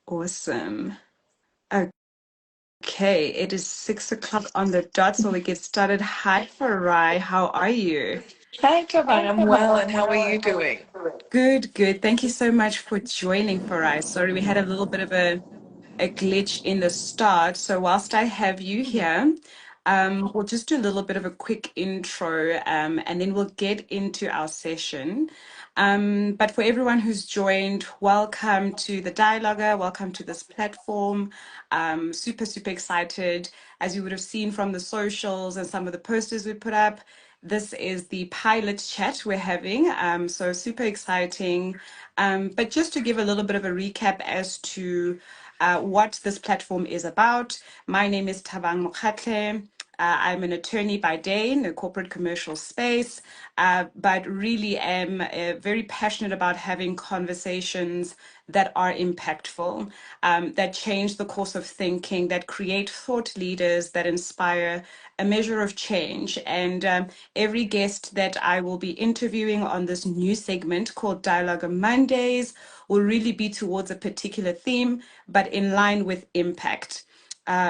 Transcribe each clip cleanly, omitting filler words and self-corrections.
Awesome. Okay, it is 6 o'clock on the dot, so we get started. Hi, Farai. How are you? Hi, Tabang. I'm well, and how are you doing? Good, good. Thank you so much for joining, Farai. Sorry, we had a little bit of a glitch in the start. So whilst I have you here, we'll just do a little bit of a quick intro, and then we'll get into our session. But for everyone who's joined, welcome to the Dialoguer, welcome to this platform. Super, super excited. As you would have seen from the socials and some of the posters we put up, this is the pilot chat we're having. So super exciting. But just to give a little bit of a recap as to what this platform is about. My name is Thabang Mokhatle. I'm an attorney by day in the corporate commercial space, but really am very passionate about having conversations that are impactful, that change the course of thinking, that create thought leaders, that inspire a measure of change. And every guest that I will be interviewing on this new segment called Dialogue Mondays will really be towards a particular theme, but in line with impact.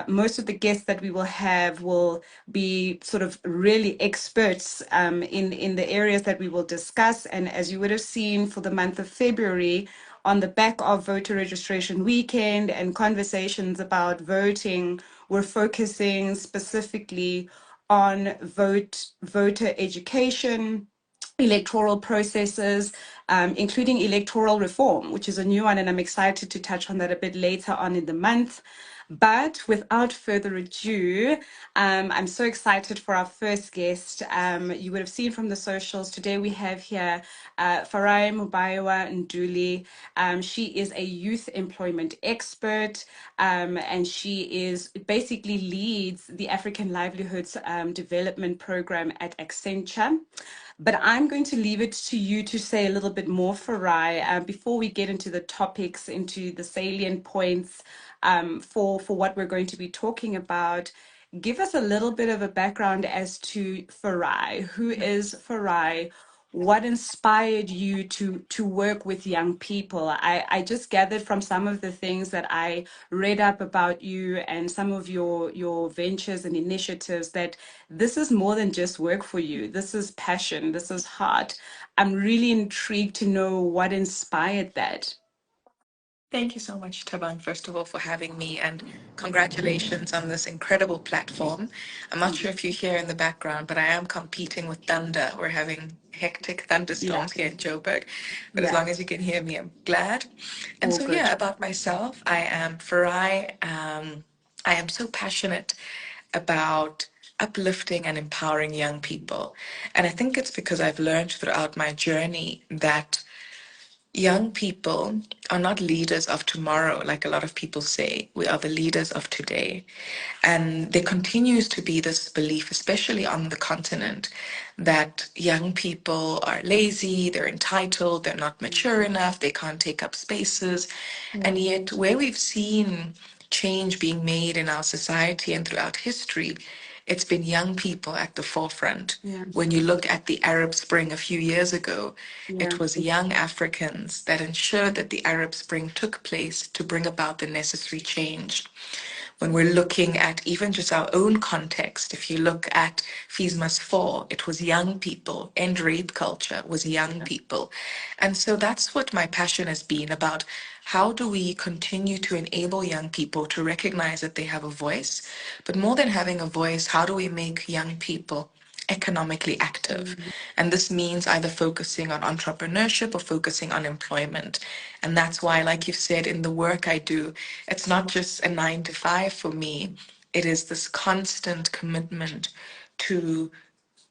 Most of the guests that we will have will be sort of really experts in the areas that we will discuss. And as you would have seen for the month of February, on the back of voter registration weekend and conversations about voting, we're focusing specifically on voter education, electoral processes, including electoral reform, which is a new one, and I'm excited to touch on that a bit later on in the month. But without further ado, I'm so excited for our first guest. You would have seen from the socials, today we have here Farai Mubaiwa Ntuli. She is a youth employment expert, and she is basically leads the African Livelihoods Development Program at Accenture. But I'm going to leave it to you to say a little bit more, Farai, before we get into the topics, into the salient points for what we're going to be talking about. Give us a little bit of a background as to Farai. Who is Farai? What inspired you to work with young people? I just gathered from some of the things that I read up about you and some of your ventures and initiatives that this is more than just work for you. This is passion. This is heart. I'm really intrigued to know what inspired that. Thank you so much, Tabang, first of all, for having me, and congratulations on this incredible platform. I'm not sure if you hear in the background, but I am competing with thunder. We're having hectic Yeah, thunderstorms here in Joburg, but as yeah, long as you can hear me, I'm glad. And all so, good. yeah, about myself, I am Farai. I am so passionate about uplifting and empowering young people. And I think it's because I've learned throughout my journey that young people are not leaders of tomorrow, like a lot of people say. We are the leaders of today. And there continues to be this belief, especially on the continent, that young people are lazy, they're entitled, they're not mature enough, they can't take up spaces. And yet, where we've seen change being made in our society and throughout history, it's been young people at the forefront. Yeah, When you look at the Arab Spring a few years ago, yeah, it was young Africans that ensured that the Arab Spring took place to bring about the necessary change. When we're looking at even just our own context, if you look at Fees Must Fall, it was young people. End rape culture was young people. And so that's what my passion has been about. How do we continue to enable young people to recognize that they have a voice? But more than having a voice, how do we make young people economically active? mm, And this means either focusing on entrepreneurship or focusing on employment. And that's why, like you said, in the work I do, it's not just a 9 to 5 for me. It is this constant commitment to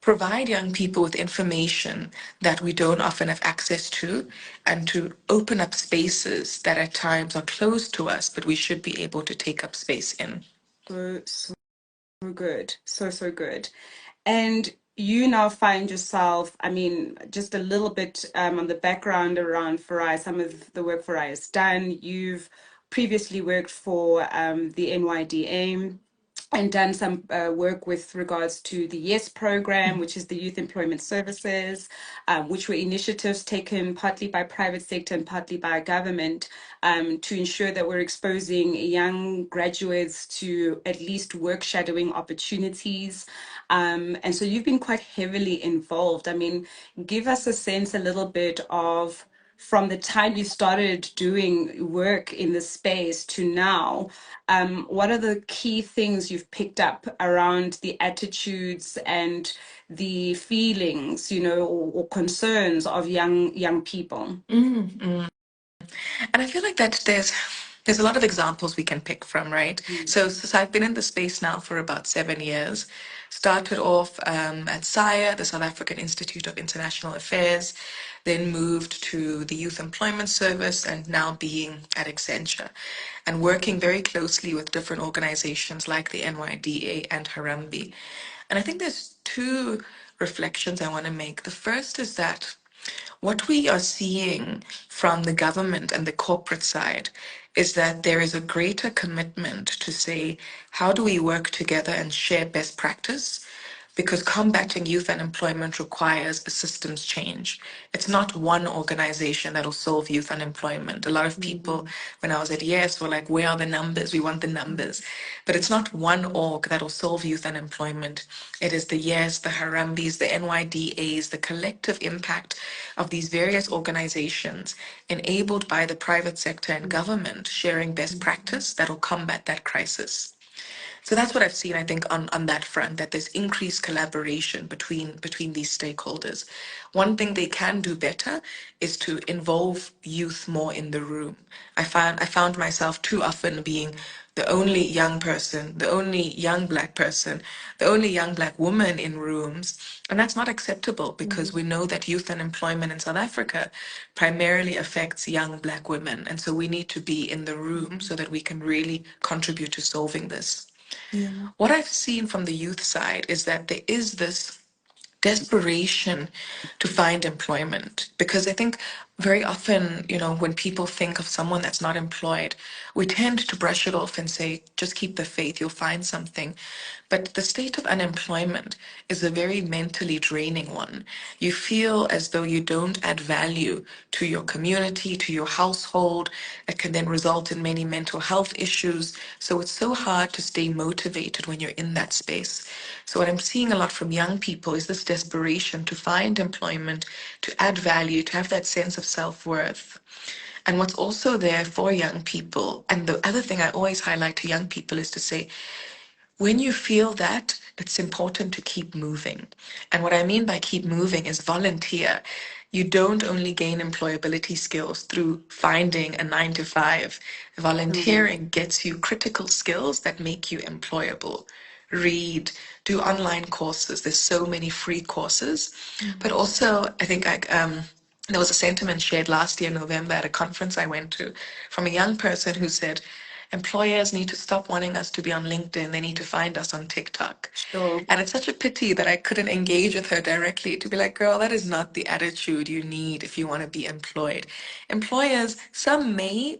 provide young people with information that we don't often have access to, and to open up spaces that at times are closed to us, but we should be able to take up space in. so good, so good. And you now find yourself, I mean, just a little bit on the background around Farai, some of the work Farai has done. You've previously worked for the NYDA. and done some work with regards to the YES program, which is the Youth Employment Services, which were initiatives taken partly by private sector and partly by government to ensure that we're exposing young graduates to at least work shadowing opportunities. And so you've been quite heavily involved. I mean, give us a sense a little bit of from the time you started doing work in the space to now, what are the key things you've picked up around the attitudes and the feelings, or concerns of young people? Mm. And I feel like that there's a lot of examples we can pick from, right? Mm. So I've been in the space now for about 7 years. Started off at SIA, the South African Institute of International Affairs, then moved to the Youth Employment Service, and now being at Accenture, and working very closely with different organizations like the NYDA and Harambee. And I think there's two reflections I want to make. The first is that what we are seeing from the government and the corporate side is that there is a greater commitment to say, how do we work together and share best practice? Because combating youth unemployment requires a systems change. It's not one organization that'll solve youth unemployment. A lot of people, Mhm. when I was at YES, were like, where are the numbers? We want the numbers. But it's not one org that'll solve youth unemployment. It is the YES, the Harambis, the NYDAs, the collective impact of these various organizations enabled by the private sector and government sharing best practice that'll combat that crisis. So that's what I've seen, I think, on that front, that there's increased collaboration between these stakeholders. One thing they can do better is to involve youth more in the room. I found myself too often being the only young person, the only young black person, the only young black woman in rooms. And that's not acceptable because we know that youth unemployment in South Africa primarily affects young black women. And so we need to be in the room so that we can really contribute to solving this. Yeah. What I've seen from the youth side is that there is this desperation to find employment, because I think very often, when people think of someone that's not employed, we tend to brush it off and say, just keep the faith, you'll find something. But the state of unemployment is a very mentally draining one. You feel as though you don't add value to your community, to your household. It can then result in many mental health issues. So it's so hard to stay motivated when you're in that space. So what I'm seeing a lot from young people is this desperation to find employment, to add value, to have that sense of self-worth. And what's also there for young people, and the other thing I always highlight to young people is to say, when you feel that, it's important to keep moving. And what I mean by keep moving is volunteer. You don't only gain employability skills through finding a 9 to 5. Mm. Volunteering gets you critical skills that make you employable. Read, do online courses. There's so many free courses. But also, I think there was a sentiment shared last year, November, at a conference I went to from a young person who said, employers need to stop wanting us to be on LinkedIn. They need to find us on TikTok. Sure. And it's such a pity that I couldn't engage with her directly to be like, girl, that is not the attitude you need if you want to be employed. Employers, some may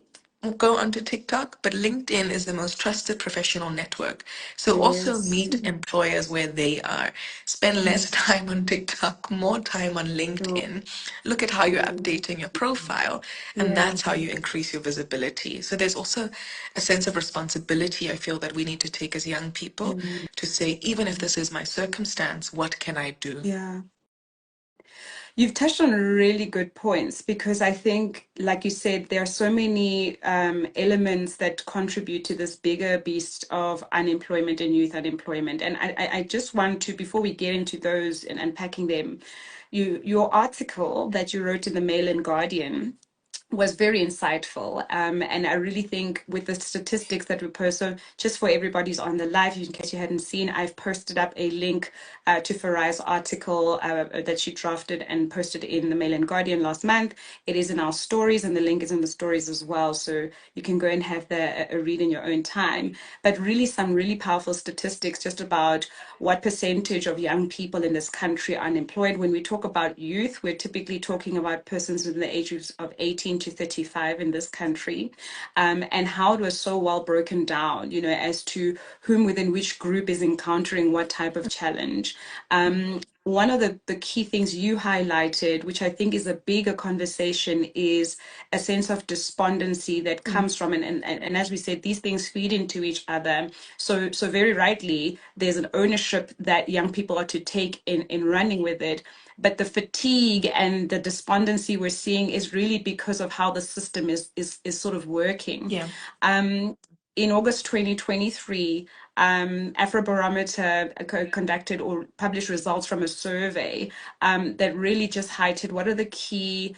go onto TikTok, but LinkedIn is the most trusted professional network. So also Yes. meet employers where they are. Spend less time on TikTok, more time on Sure. LinkedIn. Look at how you're updating your profile, and Yeah. that's how you increase your visibility. So there's also a sense of responsibility I feel that we need to take as young people Mm. to say, even if this is my circumstance, what can I do? Yeah. You've touched on really good points because I think, like you said, there are so many elements that contribute to this bigger beast of unemployment and youth unemployment. And I just want to, before we get into those and unpacking them, your article that you wrote in the Mail and Guardian was very insightful. And I really think with the statistics that we post, so just for everybody's on the live, in case you hadn't seen, I've posted up a link to Farai's article that she drafted and posted in the Mail and Guardian last month. It is in our stories, and the link is in the stories as well. So you can go and have a read in your own time. But really, some really powerful statistics just about what percentage of young people in this country are unemployed. When we talk about youth, we're typically talking about persons within the ages of 18 18 to 35 in this country, and how it was so well broken down, as to whom within which group is encountering what type of challenge. One of the key things you highlighted, which I think is a bigger conversation, is a sense of despondency that comes from, and as we said, these things feed into each other. So very rightly, there's an ownership that young people are to take in running with it. But the fatigue and the despondency we're seeing is really because of how the system is sort of working. Yeah. In August 2023, Afrobarometer conducted or published results from a survey that really just highlighted what are the key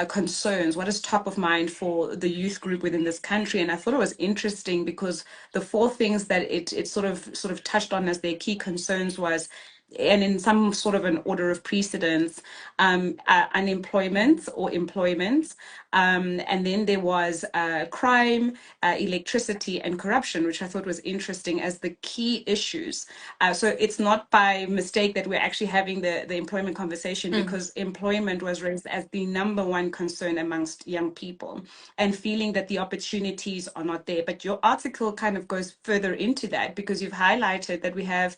concerns, what is top of mind for the youth group within this country. And I thought it was interesting because the four things that it sort of touched on as their key concerns was, and in some sort of an order of precedence, unemployment or employment. And then there was crime, electricity, and corruption, which I thought was interesting as the key issues. So it's not by mistake that we're actually having the employment conversation, because employment was raised as the number one concern amongst young people, and feeling that the opportunities are not there. But your article kind of goes further into that, because you've highlighted that we have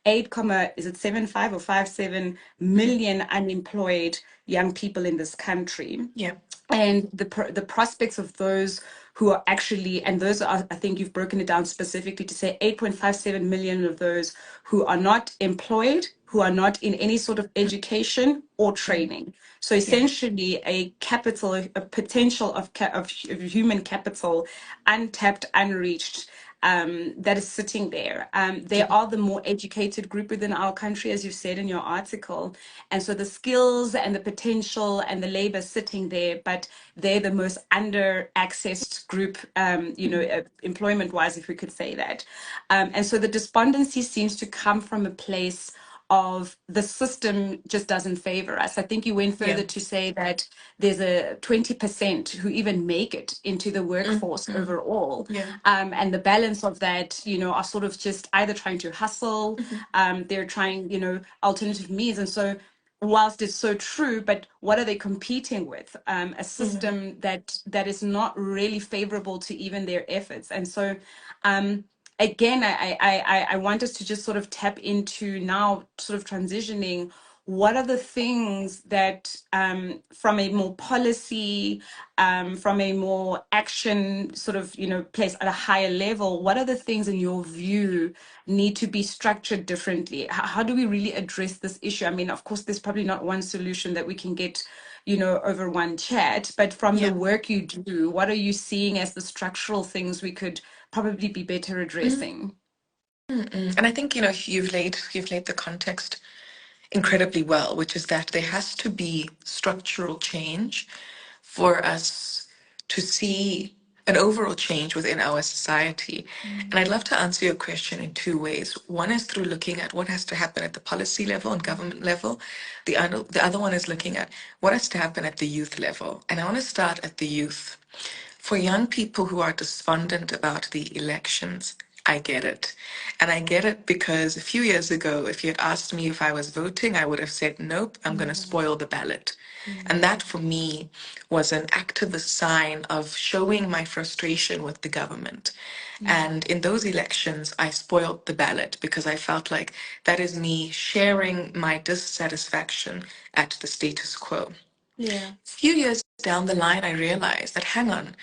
8.75 or 57 million unemployed young people in this country. Yeah. And the prospects of those who are actually, and those are, I think you've broken it down specifically to say 8.57 million of those who are not employed, who are not in any sort of education or training. So essentially a capital, a potential of human capital, untapped, unreached, that is sitting there. They are the more educated group within our country, as you said in your article. And so the skills and the potential and the labor sitting there, but they're the most under accessed group, employment wise, if we could say that. And so the despondency seems to come from a place of the system just doesn't favor us. I think you went further to say that there's a 20% who even make it into the workforce overall. And the balance of that, are sort of just either trying to hustle, they're trying, alternative means. And so whilst it's so true, but what are they competing with? A system that is not really favorable to even their efforts. And so again, I want us to just sort of tap into now, sort of transitioning. What are the things that, from a more policy, from a more action sort of, place at a higher level, what are the things in your view need to be structured differently? How do we really address this issue? I mean, of course, there's probably not one solution that we can get, over one chat, but from the work you do, what are you seeing as the structural things we could probably be better addressing? And I think, you've laid the context incredibly well, which is that there has to be structural change for us to see an overall change within our society. And I'd love to answer your question in two ways. One is through looking at what has to happen at the policy level and government level. The other one is looking at what has to happen at the youth level. And I want to start at the youth. For young people who are despondent about the elections, I get it. And I get it because a few years ago, if you had asked me if I was voting, I would have said, nope, I'm going to spoil the ballot. And that for me was an activist sign of showing my frustration with the government. And in those elections, I spoiled the ballot because I felt like that is me sharing my dissatisfaction at the status quo. Yeah. A few years down the line, I realized that, hang on,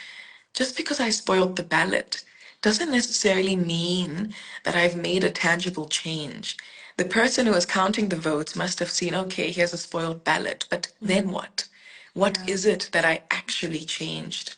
just because I spoiled the ballot doesn't necessarily mean that I've made a tangible change. The person who was counting the votes must have seen, okay, here's a spoiled ballot, but then what? What Yeah. is it that I actually changed?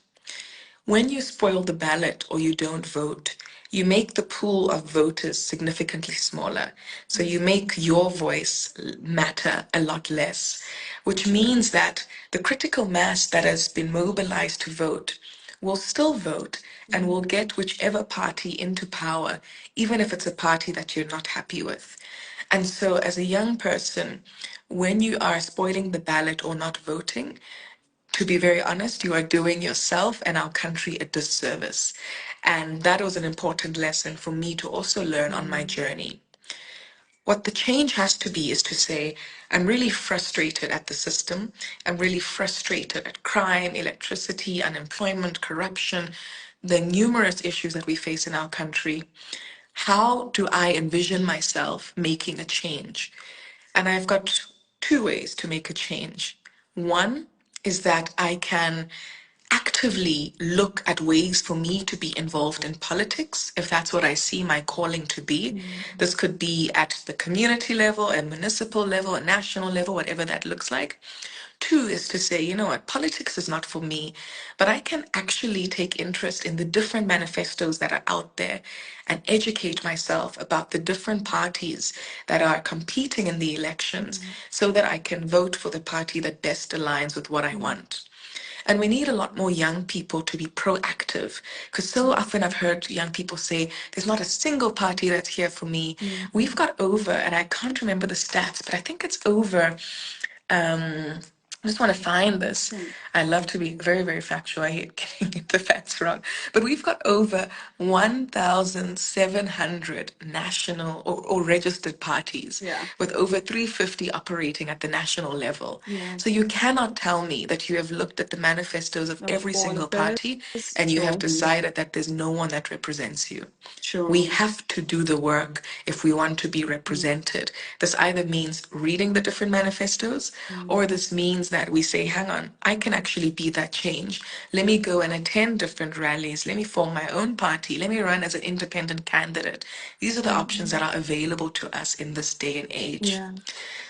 When you spoil the ballot or you don't vote, you make the pool of voters significantly smaller. So you make your voice matter a lot less, which means that the critical mass that has been mobilized to vote will still vote and will get whichever party into power, even if it's a party that you're not happy with. And so, as a young person, when you are spoiling the ballot or not voting, to be very honest, you are doing yourself and our country a disservice. And that was an important lesson for me to also learn on my journey. what the change has to be is to say, I'm really frustrated at the system. I'm really frustrated at crime, electricity, unemployment, corruption, the numerous issues that we face in our country. How do I envision myself making a change? And I've got two ways to make a change. One is that I can actively look at ways for me to be involved in politics, if that's what I see my calling to be. This could be at the community level, a municipal level, a national level, whatever that looks like. Two is to say, you know what, politics is not for me, but I can actually take interest in the different manifestos that are out there and educate myself about the different parties that are competing in the elections so that I can vote for the party that best aligns with what I want. And we need a lot more young people to be proactive because so often I've heard young people say, there's not a single party that's here for me. We've got over, and I can't remember the stats, but I think it's over I just want to find this. I love to be very, very factual. I hate getting the facts wrong. But we've got over 1,700 national or registered parties Yeah. with over 350 operating at the national level. Yeah. So you cannot tell me that you have looked at the manifestos of Of every all single of those. party and you have Sure. decided that there's no one that represents you. We Sure. have to do the work if we want to be represented. This either means reading the different manifestos, or this means that we say, hang on, I can actually be that change. Let me go and attend different rallies. Let me form my own party. Let me run as an independent candidate. These are the options that are available to us in this day and age. Yeah.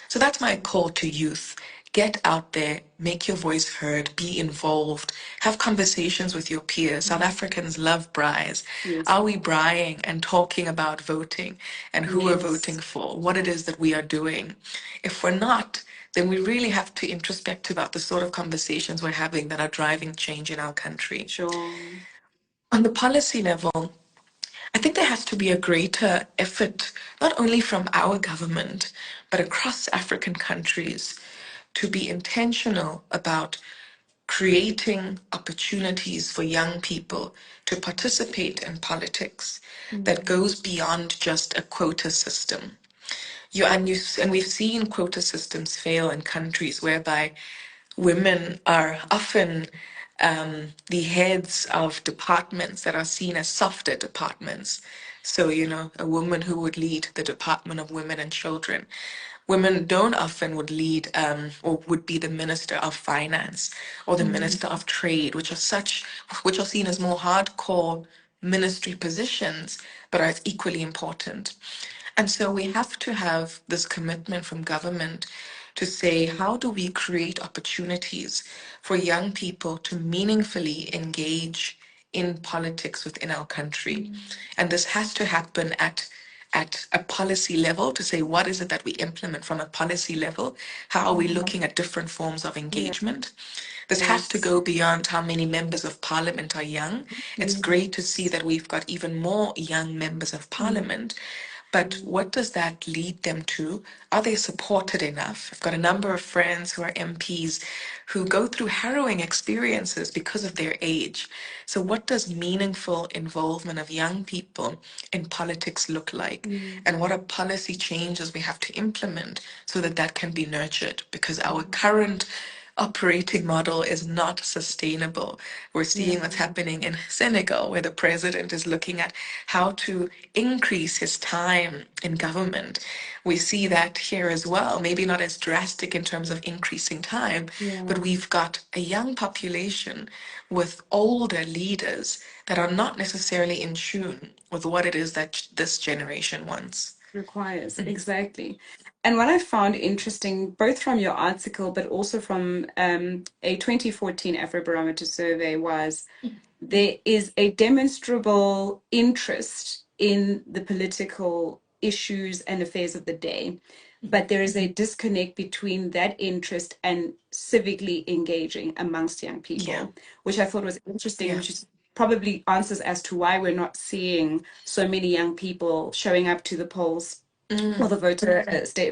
So that's my call to youth. Get out there, make your voice heard, be involved, have conversations with your peers. South Africans love braais. Yes. Are we braaiing and talking about voting and who we're voting Yes. for, what it is that we are doing? If we're not, then we really have to introspect about the sort of conversations we're having that are driving change in our country. Sure. On the policy level, I think there has to be a greater effort, not only from our government, but across African countries, to be intentional about creating opportunities for young people to participate in politics that goes beyond just a quota system. And we've seen quota systems fail in countries whereby women are often the heads of departments that are seen as softer departments. So, you know, a woman who would lead the Department of Women and Children. Women don't often would lead or would be the Minister of Finance or the Minister of Trade, which are seen as more hardcore ministry positions, but are equally important. And so we have to have this commitment from government to say, how do we create opportunities for young people to meaningfully engage in politics within our country? And this has to happen at a policy level to say, what is it that we implement from a policy level? How are we looking at different forms of Yeah. engagement? This has to Yes. go beyond how many members of parliament are young. It's great to see that we've got even more young members of parliament. But what does that lead them to? Are they supported enough? I've got a number of friends who are MPs who go through harrowing experiences because of their age. So, what does meaningful involvement of young people in politics look like? And what are policy changes we have to implement so that that can be nurtured? Because our current operating model is not sustainable. We're Yeah. seeing what's happening in Senegal, where the president is looking at how to increase his time in government. We see that here as well, maybe not as drastic in terms of increasing time, but Yeah. we've got a young population with older leaders that are not necessarily in tune with what it is that this generation wants. Requires. Exactly. And what I found interesting, both from your article, but also from a 2014 Afrobarometer survey, was there is a demonstrable interest in the political issues and affairs of the day, but there is a disconnect between that interest and civically engaging amongst young Yeah, people, which I thought was interesting, yeah. which is probably answers as to why we're not seeing so many young people showing up to the polls or the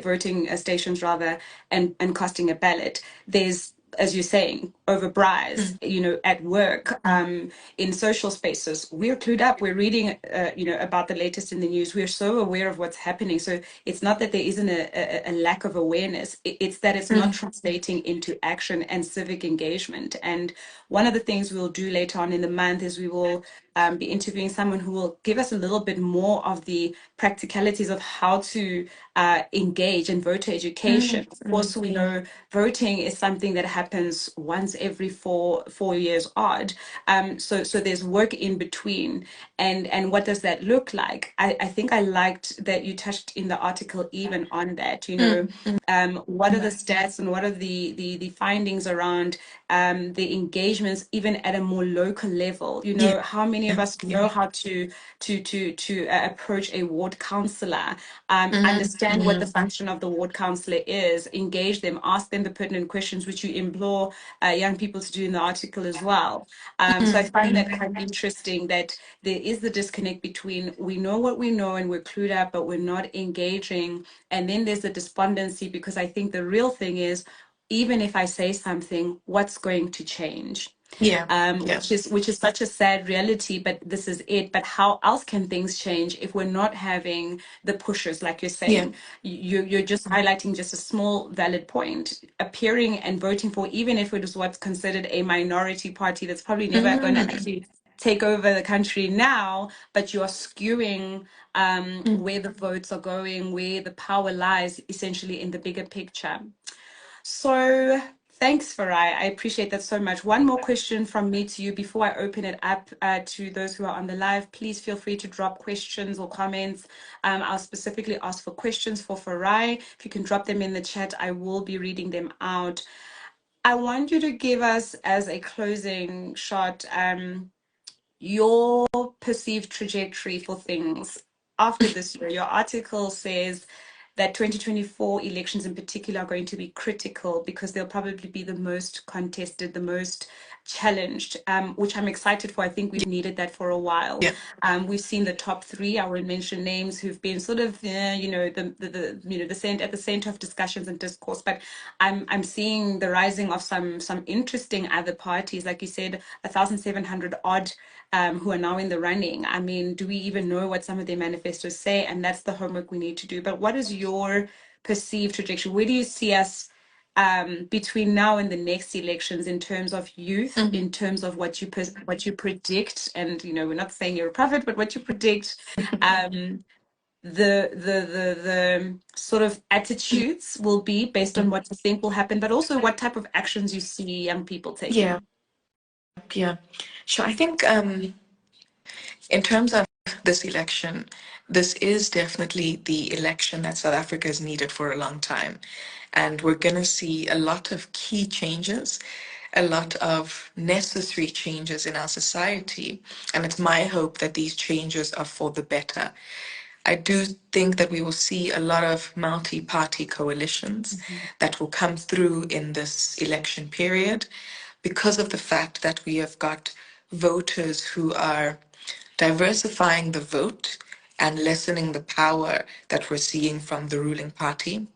voting stations rather, and casting a ballot. There's, as you're saying, over braais, at work, in social spaces. We're clued up. We're reading, about the latest in the news. We're so aware of what's happening. So it's not that there isn't a lack of awareness. It's that it's not translating into action and civic engagement. And one of the things we'll do later on in the month is we will be interviewing someone who will give us a little bit more of the practicalities of how to engage in voter education. Of course, we know voting is something that happens once every four years odd. So there's work in between, and what does that look like? I think I liked that you touched in the article even on that. What are the stats and what are the findings around the engagements even at a more local level? Yeah. How many of us know how to approach a ward councillor, understand what the function of the ward councillor is, engage them, ask them the pertinent questions, which you implore young people to do in the article as well. So I find that quite interesting that there is the disconnect between we know what we know and we're clued up, but we're not engaging. And then there's the despondency, because I think the real thing is, even if I say something, what's going to change? Yeah. Which is such a sad reality, but this is it. But how else can things change if we're not having the pushers, like you're Yeah. saying? You're just highlighting just a small valid point. Appearing and voting for, even if it is what's considered a minority party that's probably never going to actually take over the country now, but you are skewing where the votes are going, where the power lies, essentially in the bigger picture. So thanks, Farai. I appreciate that so much. One more question from me to you before I open it up to those who are on the live. Please feel free to drop questions or comments. I'll specifically ask for questions for Farai. If you can drop them in the chat, I will be reading them out. I want you to give us, as a closing shot, your perceived trajectory for things after this year. Your article says that 2024 elections in particular are going to be critical because they'll probably be the most contested, the most challenged, which I'm excited for. I think we've needed that for a while. Yeah. We've seen the top three. I won't mention names, who've been sort of, at the center of discussions and discourse. But I'm seeing the rising of some interesting other parties, like you said, 1,700 odd. Who are now in the running. I mean, do we even know what some of their manifestos say? And that's the homework we need to do. But what is your perceived trajectory? Where do you see us between now and the next elections in terms of youth, in terms of what you predict? And we're not saying you're a prophet, but what you predict. The sort of attitudes will be based on what you think will happen, but also what type of actions you see young people taking. Yeah. Sure. I think in terms of this election, this is definitely the election that South Africa has needed for a long time. And we're going to see a lot of key changes, a lot of necessary changes in our society. And it's my hope that these changes are for the better. I do think that we will see a lot of multi-party coalitions that will come through in this election period because of the fact that we have got voters who are diversifying the vote and lessening the power that we're seeing from the ruling party.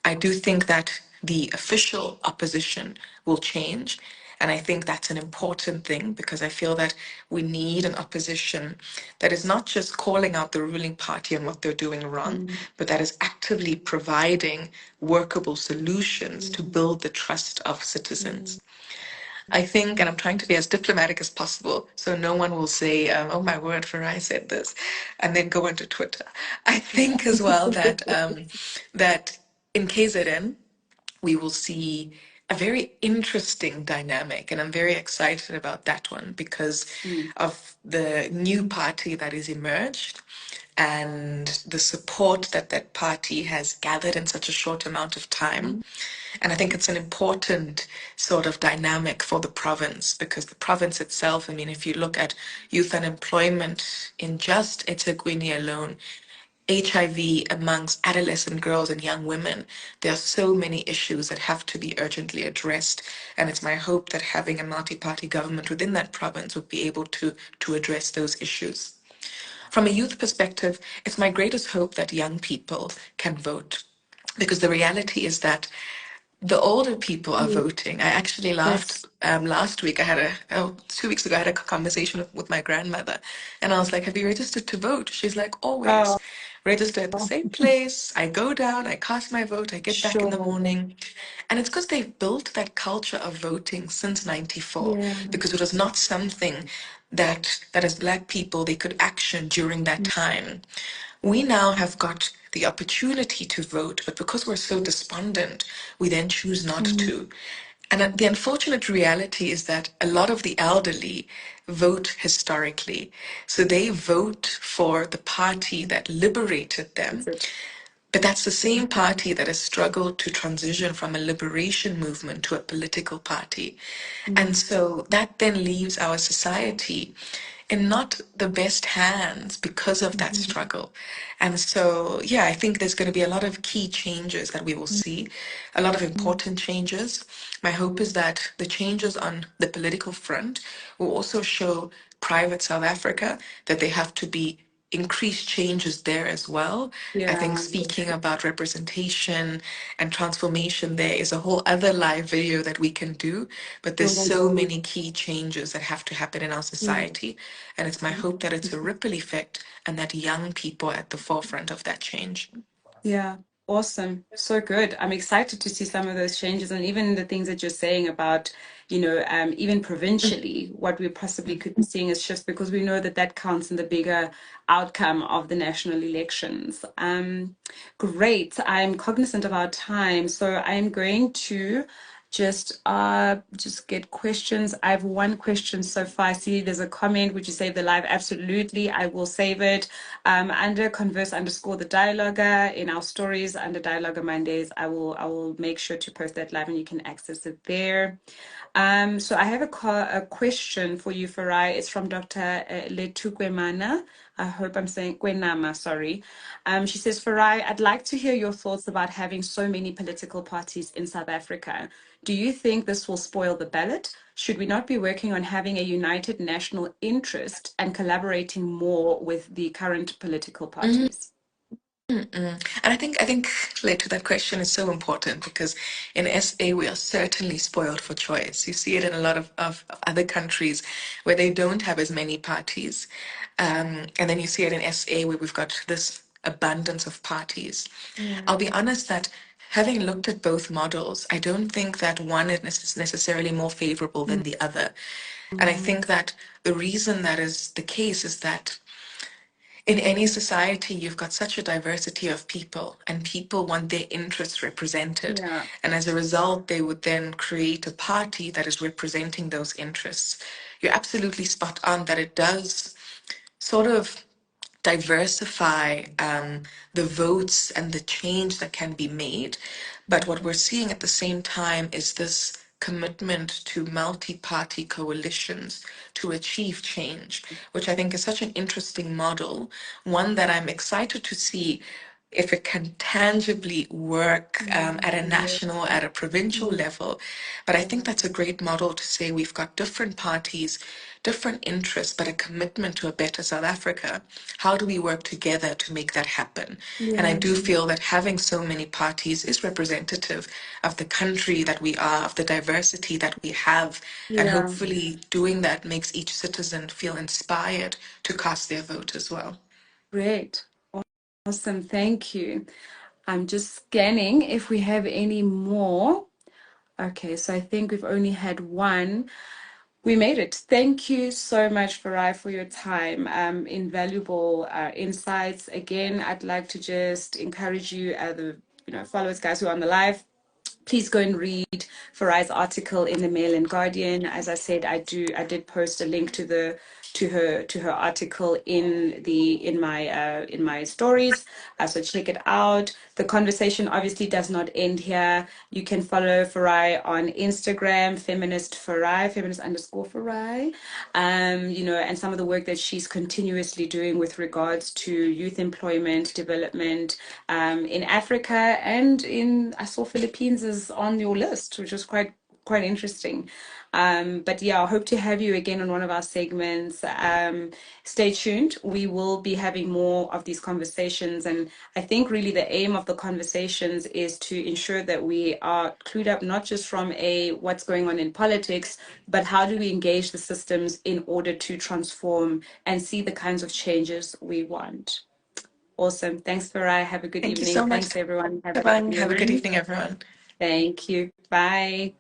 I do think that the official opposition will change. And I think that's an important thing because I feel that we need an opposition that is not just calling out the ruling party and what they're doing wrong, but that is actively providing workable solutions to build the trust of citizens. I think, and I'm trying to be as diplomatic as possible, so no one will say, "Oh my word, Farai said this," and then go into Twitter. I think as well that that in KZN we will see a very interesting dynamic, and I'm very excited about that one because of the new party that is emerged and the support that that party has gathered in such a short amount of time. And I think it's an important sort of dynamic for the province because the province itself, I mean, if you look at youth unemployment in just eThekwini alone, HIV amongst adolescent girls and young women, there are so many issues that have to be urgently addressed. And it's my hope that having a multi-party government within that province would be able to address those issues. From a youth perspective, it's my greatest hope that young people can vote because the reality is that the older people are voting. I actually laughed Yes. last week. I had oh, 2 weeks ago, I had a conversation with my grandmother, and I was like, "Have you registered to vote?" She's like, "Always. Oh, Register at the same place. I go down, I cast my vote, I get back in the sure. morning." And it's because they've built that culture of voting since 94, Yeah. because it was not something that as Black people they could action during that time. We now have got the opportunity to vote, but because we're so despondent, we then choose not Mm, to. And the unfortunate reality is that a lot of the elderly vote historically. So they vote for the party that liberated that's them, it. but that's the same party that has struggled to transition from a liberation movement to a political party. And Mm, so that then leaves our society in not the best hands because of that mhm, struggle. And so, yeah, I think there's going to be a lot of key changes that we will see, a lot of mm, important changes. My hope is that the changes on the political front will also show private South Africa that they have to be increased changes there as well. I think yeah. speaking about representation and transformation there is a whole other live video that we can do, but there's so Mm, many key changes that have to happen in our mm, society. And it's my hope that it's a ripple effect and that young people are at the forefront of that change. yeah. Awesome. So good. I'm excited to see some of those changes and even the things that you're saying about, even provincially, what we possibly could be seeing as shifts because we know that that counts in the bigger outcome of the national elections. Great. I'm cognizant of our time, so I'm going to just get questions. I have one question so far. I see there's a comment. Would you save the live? Absolutely. I will save it. Under converse underscore the dialoguer in our stories under dialoguer Mondays. I will make sure to post that live and you can access it there. So I have a question for you, Farai. It's from Dr. Letukwemana. I hope I'm saying Kwenama, sorry. She says, Farai, I'd like to hear your thoughts about having so many political parties in South Africa. Do you think this will spoil the ballot? Should we not be working on having a united national interest and collaborating more with the current political parties? Mm. And I think related to that question is so important because in SA we are certainly spoiled for choice. You see it in a lot of other countries where they don't have as many parties. And then you see it in SA where we've got this abundance of parties. Yeah. I'll be honest that having looked at both models, I don't think that one is necessarily more favorable than the other. And I Mm, think that the reason that is the case is that in any society, you've got such a diversity of people, and people want their interests represented. yeah. And as a result, they would then create a party that is representing those interests. You're absolutely spot on that it does sort of diversify the votes and the change that can be made. But what we're seeing at the same time is this commitment to multi-party coalitions to achieve change, which I think is such an interesting model, one that I'm excited to see if it can tangibly work at a Mm, national, at a provincial mm, level. But I think that's a great model to say we've got different parties, different interests, but a commitment to a better South Africa. How do we work together to make that happen? And I yeah. do feel that having so many parties is representative of the country that we are, of the diversity that we have. And Yeah. hopefully, doing that makes each citizen feel inspired to cast their vote as well. Great. Awesome. Thank you. I'm just scanning if we have any more. Okay, so I think we've only had one. We made it. Thank you so much, Farai, for your time. Invaluable insights. Again, I'd like to just encourage you, the followers, guys who are on the live. Please go and read Farai's article in the Mail and Guardian. As I said, I did post a link to her article in my stories. So check it out. The conversation obviously does not end here. You can follow Farai on Instagram, feminist Farai, feminist underscore Farai. And some of the work that she's continuously doing with regards to youth employment, development, in Africa and I saw Philippines is on your list, which was quite interesting. But yeah, I hope to have you again on one of our segments. Stay tuned. We will be having more of these conversations. And I think really the aim of the conversations is to ensure that we are clued up, not just from a what's going on in politics, but how do we engage the systems in order to transform and see the kinds of changes we want. Awesome. Thanks, Farai. Have a good Thank you evening. so much, Thanks, everyone. Have a Siobhan. lovely Have a good one. evening, everyone. Thank you. Bye.